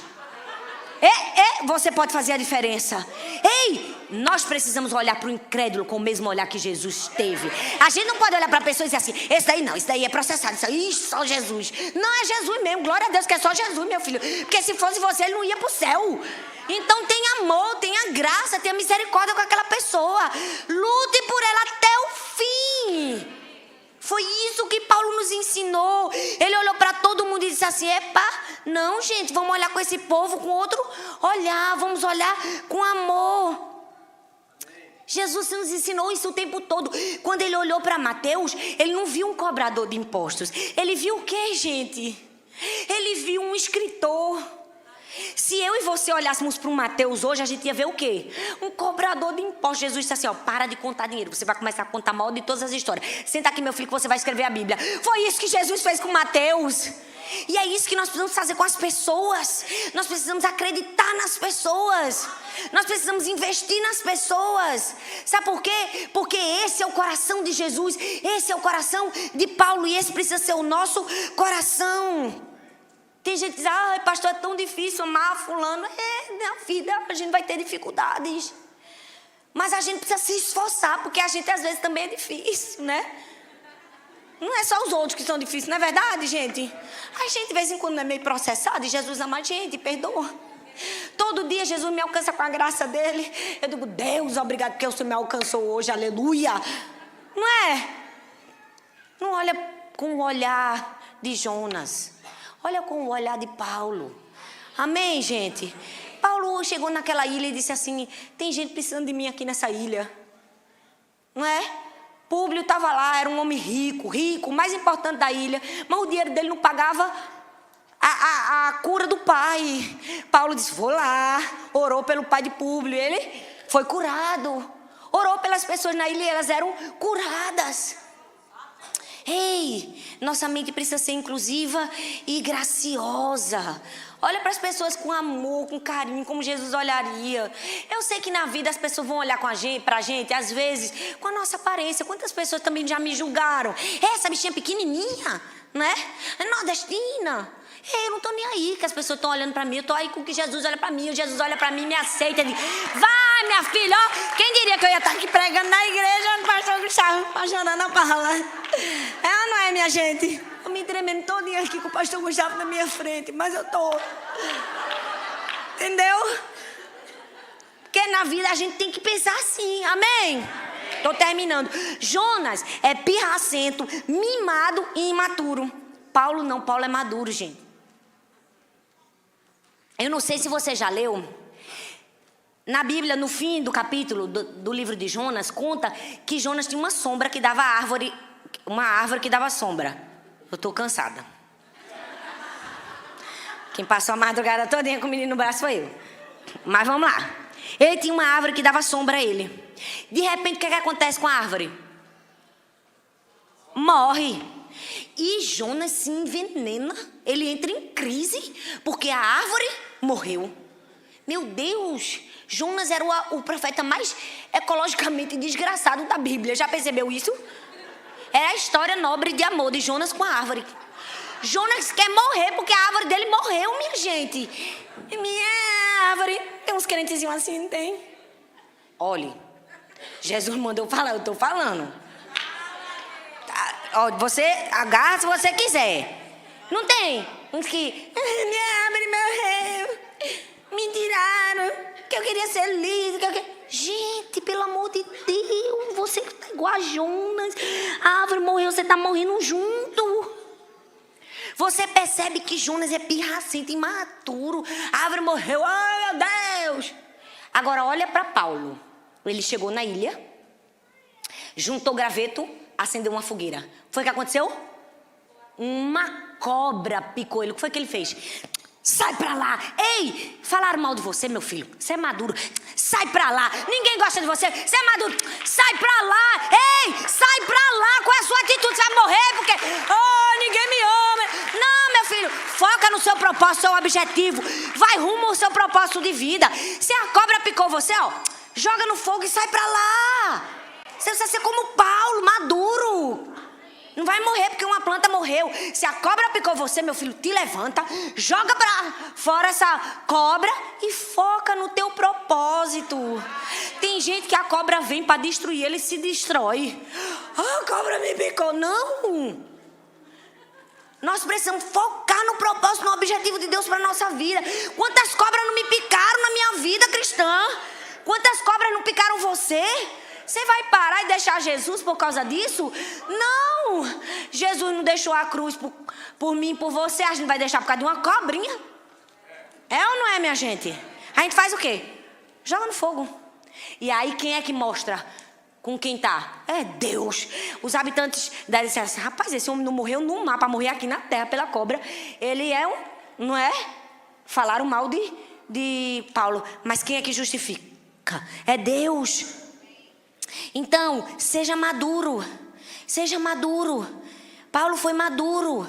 B: Você pode fazer a diferença. Ei, nós precisamos olhar para o incrédulo com o mesmo olhar que Jesus teve. A gente não pode olhar para a pessoa e dizer assim: esse daí não, esse daí é processado, isso aí só Jesus. Não, é Jesus mesmo, glória a Deus que é só Jesus, meu filho. Porque se fosse você, ele não ia para o céu. Então tenha amor, tenha graça, tenha misericórdia com aquela pessoa. Lute por ela até o fim. Foi isso que Paulo nos ensinou. Ele olhou para todo mundo e disse assim, epa, não, gente, vamos olhar com esse povo com outro olhar, vamos olhar com amor. Jesus nos ensinou isso o tempo todo. Quando ele olhou para Mateus, ele não viu um cobrador de impostos. Ele viu o quê, gente? Ele viu um escritor. Se eu e você olhássemos para o Mateus hoje, a gente ia ver o quê? Um cobrador de impostos. Jesus disse assim, ó, para de contar dinheiro. Você vai começar a contar mal de todas as histórias. Senta aqui, meu filho, que você vai escrever a Bíblia. Foi isso que Jesus fez com Mateus. E é isso que nós precisamos fazer com as pessoas. Nós precisamos acreditar nas pessoas. Nós precisamos investir nas pessoas. Sabe por quê? Porque esse é o coração de Jesus. Esse é o coração de Paulo. E esse precisa ser o nosso coração. Tem gente que diz, ai, pastor, é tão difícil amar fulano. Minha vida, a gente vai ter dificuldades. Mas a gente precisa se esforçar, porque a gente às vezes também é difícil, né? Não é só os outros que são difíceis, não é verdade, gente? A gente de vez em quando é meio processado e Jesus ama a gente, perdoa. Todo dia Jesus me alcança com a graça dele. Eu digo, Deus, obrigado porque o Senhor me alcançou hoje, aleluia. Não é? Não olha com o olhar de Jonas. Olha com o olhar de Paulo. Amém, gente? Paulo chegou naquela ilha e disse assim, tem gente precisando de mim aqui nessa ilha. Não é? Públio estava lá, era um homem rico, o mais importante da ilha, mas o dinheiro dele não pagava a cura do pai. Paulo disse, vou lá, orou pelo pai de Públio, ele foi curado. Orou pelas pessoas na ilha e elas eram curadas. Ei, nossa mente precisa ser inclusiva e graciosa. Olha para as pessoas com amor, com carinho, como Jesus olharia. Eu sei que na vida as pessoas vão olhar para a gente, às vezes, com a nossa aparência. Quantas pessoas também já me julgaram? Essa bichinha pequenininha, né? É nordestina. Eu não estou nem aí que as pessoas estão olhando para mim. Eu estou aí com que Jesus olha para mim. Jesus olha para mim e me aceita. Ele diz, vai, minha filha, ó. Quem diria que eu ia estar aqui pregando na igreja, no pastor Gustavo, pastor Ana Paula. Ela não é, minha gente? Eu me tremendo todinha aqui com o pastor Gustavo na minha frente, mas eu tô. Entendeu? Porque na vida a gente tem que pensar assim, amém? Tô terminando. Jonas é pirracento, mimado e imaturo. Paulo não, Paulo é maduro, gente. Eu não sei se você já leu. Na Bíblia, no fim do capítulo do livro de Jonas, conta que Jonas tinha uma sombra que dava árvore, uma árvore que dava sombra. Eu estou cansada. Quem passou a madrugada todinha com o menino no braço foi eu. Mas vamos lá. Ele tinha uma árvore que dava sombra a ele. De repente, o que acontece com a árvore? Morre. E Jonas se envenena. Ele entra em crise porque a árvore morreu. Meu Deus! Jonas era o profeta mais ecologicamente desgraçado da Bíblia. Já percebeu isso? É a história nobre de amor de Jonas com a árvore. Jonas quer morrer porque a árvore dele morreu, minha gente. Minha árvore. Tem uns crentezinhos assim, não tem? Olhe, Jesus mandou eu falar, eu estou falando. Tá, ó, você agarra se você quiser. Não tem? Uns que, minha árvore morreu. Me tiraram. Que eu queria ser líder. Gente, pelo amor de Deus, você tá igual a Jonas. A árvore morreu, você tá morrendo junto. Você percebe que Jonas é pirracento, imaturo. A árvore morreu, ai meu Deus. Agora olha para Paulo. Ele chegou na ilha, juntou graveto, acendeu uma fogueira. Foi o que aconteceu? Uma cobra picou ele. O que foi que ele fez? Sai pra lá. Ei, falaram mal de você, meu filho. Você é maduro. Sai pra lá. Ninguém gosta de você. Você é maduro. Sai pra lá. Ei, sai pra lá. Qual é a sua atitude? Você vai morrer porque... Oh, ninguém me ama. Não, meu filho. Foca no seu propósito, seu objetivo. Vai rumo ao seu propósito de vida. Se a cobra picou você, ó, joga no fogo e sai pra lá. Você precisa ser como Paulo, maduro. Não vai morrer porque uma planta morreu. Se a cobra picou você, meu filho, te levanta, joga pra fora essa cobra e foca no teu propósito. Tem gente que a cobra vem para destruir, ele se destrói. Ah, a cobra me picou. Não. Nós precisamos focar no propósito, no objetivo de Deus para nossa vida. Quantas cobras não me picaram na minha vida cristã? Quantas cobras não picaram você? Você vai parar e deixar Jesus por causa disso? Não! Jesus não deixou a cruz por mim, por você. A gente vai deixar por causa de uma cobrinha? É ou não é, minha gente? A gente faz o quê? Joga no fogo. E aí quem é que mostra com quem tá? É Deus. Os habitantes da ilha disseram assim: rapaz, esse homem não morreu no mar para morrer aqui na terra pela cobra. Ele é não é? Falaram mal de Paulo. Mas quem é que justifica? É Deus. Então, seja maduro. Seja maduro. Paulo foi maduro.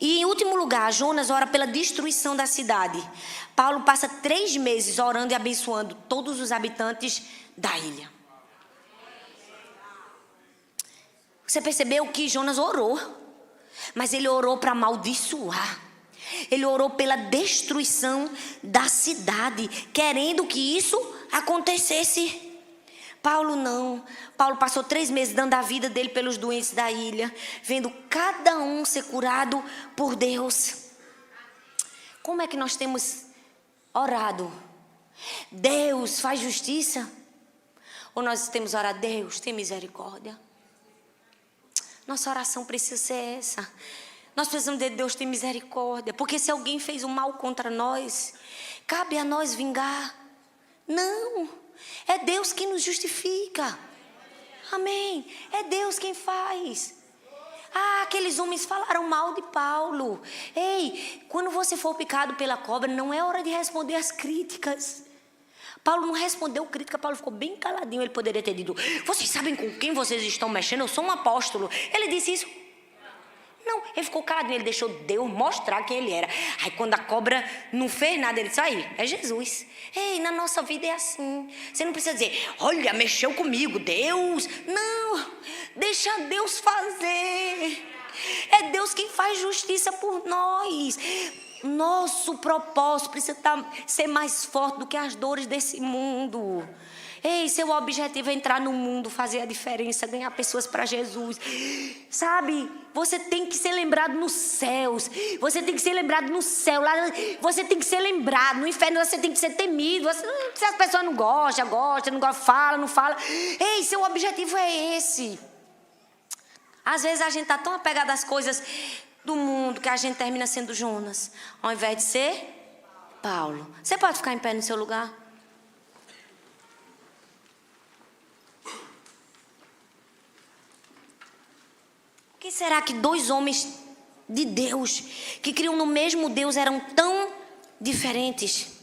B: E em último lugar, Jonas ora pela destruição da cidade. Paulo passa 3 meses orando e abençoando todos os habitantes da ilha. Você percebeu que Jonas orou, mas ele orou para amaldiçoar. Ele orou pela destruição da cidade, querendo que isso acontecesse. Paulo não. Paulo passou 3 meses dando a vida dele pelos doentes da ilha, vendo cada um ser curado por Deus. Como é que nós temos orado? Deus faz justiça? Ou nós temos orado, Deus tem misericórdia? Nossa oração precisa ser essa. Nós precisamos de Deus ter misericórdia, porque se alguém fez o mal contra nós, cabe a nós vingar. Não, é Deus quem nos justifica. Amém, é Deus quem faz. Aqueles homens falaram mal de Paulo. Ei, quando você for picado pela cobra, não é hora de responder as críticas. Paulo não respondeu crítica, Paulo ficou bem caladinho. Ele poderia ter dito: vocês sabem com quem vocês estão mexendo? Eu sou um apóstolo. Ele disse isso? Não, ele ficou caladinho. Ele deixou Deus mostrar quem ele era. Aí quando a cobra não fez nada, ele disse: aí, é Jesus. Ei, na nossa vida é assim. Você não precisa dizer: olha, mexeu comigo, Deus. Não, deixa Deus fazer. É Deus quem faz justiça por nós. Nosso propósito precisa ser mais forte do que as dores desse mundo. Ei, seu objetivo é entrar no mundo, fazer a diferença, ganhar pessoas para Jesus. Sabe, você tem que ser lembrado nos céus. Você tem que ser lembrado no céu. Lá, você tem que ser lembrado. No inferno você tem que ser temido. Se as pessoas não gostam, não gostam, não fala. Ei, seu objetivo é esse. Às vezes a gente está tão apegado às coisas do mundo que a gente termina sendo Jonas, ao invés de ser Paulo. Você pode ficar em pé no seu lugar? Por que será que 2 homens de Deus, que criam no mesmo Deus, eram tão diferentes?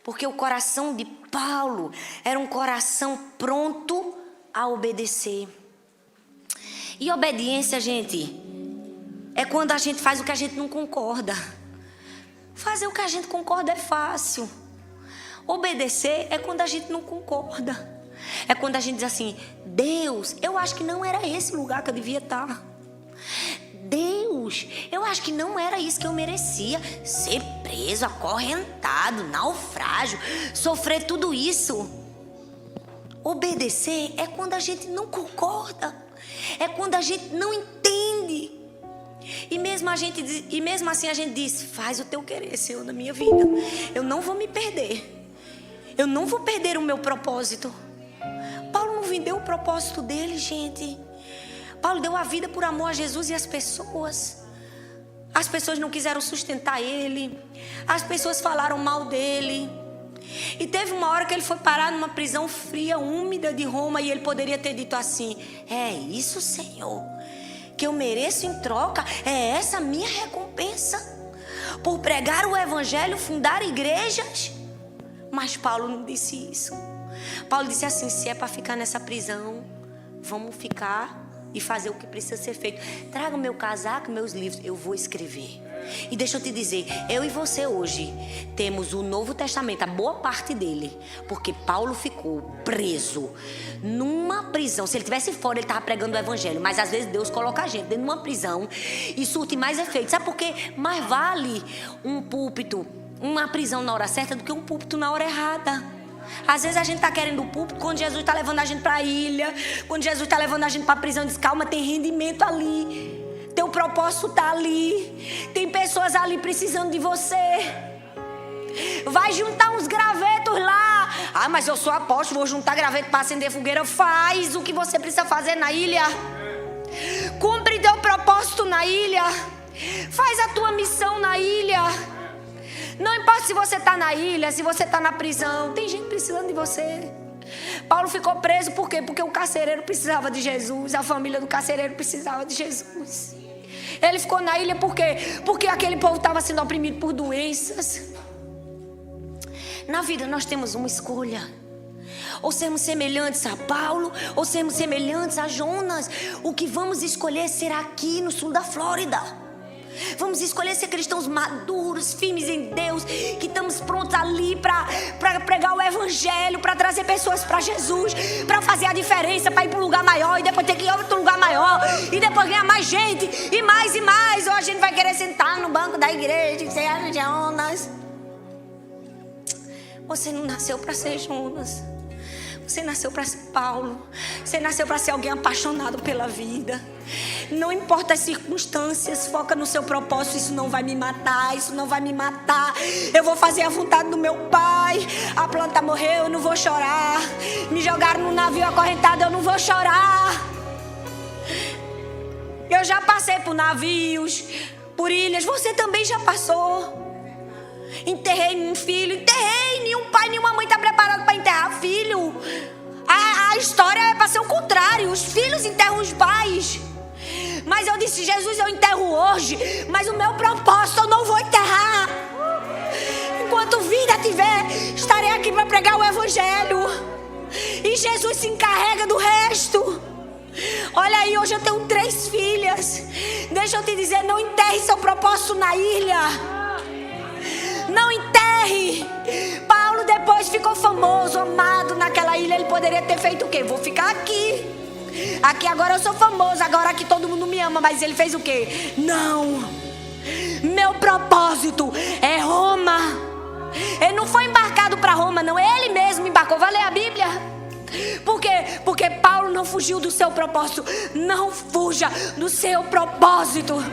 B: Porque o coração de Paulo era um coração pronto a obedecer. E obediência, gente, é quando a gente faz o que a gente não concorda. Fazer o que a gente concorda é fácil. Obedecer é quando a gente não concorda. É quando a gente diz assim: Deus, eu acho que não era esse lugar que eu devia estar. Deus, eu acho que não era isso que eu merecia. Ser preso, acorrentado, naufrágio, sofrer tudo isso. Obedecer é quando a gente não concorda. É quando a gente não entende. E mesmo assim a gente diz: faz o teu querer, Senhor, na minha vida. Eu não vou me perder. Eu não vou perder o meu propósito. Paulo não vendeu o propósito dele, gente. Paulo deu a vida por amor a Jesus e as pessoas. As pessoas não quiseram sustentar ele. As pessoas falaram mal dele. E teve uma hora que ele foi parar numa prisão fria, úmida de Roma, e ele poderia ter dito assim: é isso, Senhor, que eu mereço em troca? É essa a minha recompensa por pregar o evangelho, fundar igrejas? Mas Paulo não disse isso. Paulo disse assim: se é para ficar nessa prisão, vamos ficar e fazer o que precisa ser feito. Traga o meu casaco, meus livros, eu vou escrever. E deixa eu te dizer, eu e você hoje temos o Novo Testamento, a boa parte dele, porque Paulo ficou preso numa prisão. Se ele estivesse fora, ele estava pregando o evangelho. Mas às vezes Deus coloca a gente dentro de uma prisão e surte mais efeito. Sabe por quê? Mais vale um púlpito, uma prisão na hora certa, do que um púlpito na hora errada. Às vezes a gente está querendo o púlpito quando Jesus está levando a gente para a ilha, quando Jesus está levando a gente para a prisão. Diz: calma, tem rendimento ali, teu propósito está ali, tem pessoas ali precisando de você. Vai juntar uns gravetos lá, Ah, mas eu sou apóstolo, vou juntar graveto para acender fogueira. Faz o que você precisa fazer na ilha. Cumpre teu propósito na ilha. Faz a tua missão na ilha. Não importa se você está na ilha, se você está na prisão. Tem gente precisando de você. Paulo ficou preso por quê? Porque o carcereiro precisava de Jesus. A família do carcereiro precisava de Jesus. Ele ficou na ilha por quê? Porque aquele povo estava sendo oprimido por doenças. Na vida nós temos uma escolha. Ou sermos semelhantes a Paulo, ou sermos semelhantes a Jonas. O que vamos escolher será aqui no sul da Flórida. Vamos escolher ser cristãos maduros, firmes em Deus, que estamos prontos ali para pregar o evangelho, para trazer pessoas para Jesus, para fazer a diferença, para ir para um lugar maior e depois ter que ir para outro lugar maior e depois ganhar mais gente e mais. Ou a gente vai querer sentar no banco da igreja e ser a Jonas. Você não nasceu para ser Jonas. Você nasceu para ser Paulo. Você nasceu para ser alguém apaixonado pela vida. Não importa as circunstâncias, foca no seu propósito. Isso não vai me matar, isso não vai me matar. Eu vou fazer a vontade do meu pai. A planta morreu, eu não vou chorar. Me jogaram no navio acorrentado, eu não vou chorar. Eu já passei por navios, por ilhas. Você também já passou. Enterrei um filho, nenhum pai, nenhuma mãe está preparado para enterrar filho. A história é para ser o contrário. Os filhos enterram os pais. Mas eu disse, Jesus, eu enterro hoje, mas o meu propósito eu não vou enterrar. Enquanto vida tiver, estarei aqui para pregar o evangelho. E Jesus se encarrega do resto. Olha aí, hoje eu tenho 3 filhas. Deixa eu te dizer, não enterre seu propósito na ilha. Não enterre. Paulo depois ficou famoso, amado naquela ilha. Ele poderia ter feito o quê? Vou ficar aqui. Aqui agora eu sou famoso, agora aqui todo mundo me ama. Mas ele fez o quê? Não. Meu propósito é Roma. Ele não foi embarcado para Roma, não. Ele mesmo embarcou. Vai ler a Bíblia. Por quê? Porque Paulo não fugiu do seu propósito. Não fuja do seu propósito.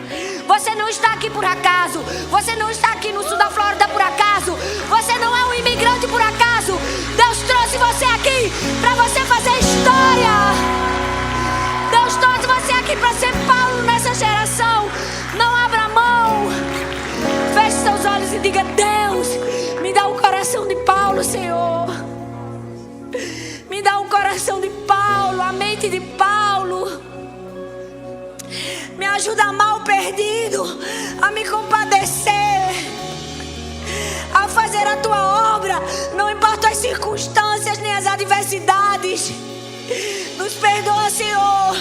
B: Você não está aqui por acaso. Você não está aqui no sul da Flórida por acaso. Você não é um imigrante por acaso. Deus trouxe você aqui para você fazer história. Deus trouxe você aqui para ser Paulo nessa geração. Não abra mão. Feche seus olhos e diga: Deus, me dá o coração de Paulo, Senhor. Me dá um coração de Paulo, a mente de Paulo. Me ajuda a amar o perdido, a me compadecer, a fazer a tua obra. Não importa as circunstâncias nem as adversidades. Nos perdoa, Senhor.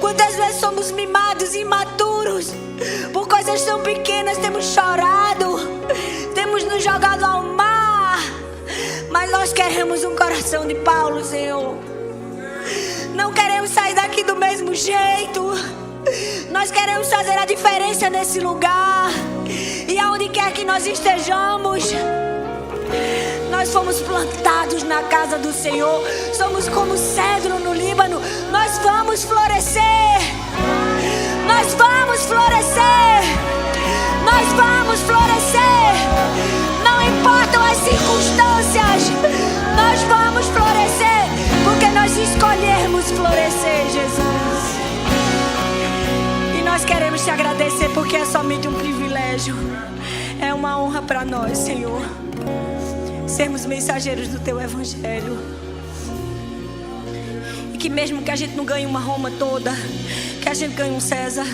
B: Quantas vezes somos mimados e imaturos. Por coisas tão pequenas temos chorado, temos nos jogado ao mar. Mas nós queremos um coração de Paulo, Senhor. Não queremos sair daqui do mesmo jeito. Nós queremos fazer a diferença nesse lugar. E aonde quer que nós estejamos, nós fomos plantados na casa do Senhor. Somos como cedro no Líbano. Nós vamos florescer. Nós vamos florescer. Nós vamos florescer. Não importam as circunstâncias, nós vamos florescer, porque nós escolhemos florescer, Jesus. E nós queremos te agradecer, porque é somente um privilégio. É uma honra para nós, Senhor, sermos mensageiros do teu evangelho. E que mesmo que a gente não ganhe uma Roma toda, que a gente ganhe um César.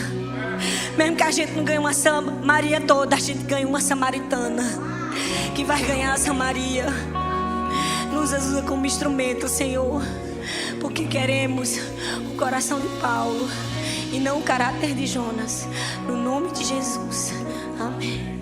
B: Mesmo que a gente não ganhe uma Samaria toda, a gente ganha uma samaritana que vai ganhar a Samaria. Nos usa como instrumento, Senhor, porque queremos o coração de Paulo e não o caráter de Jonas. No nome de Jesus. Amém.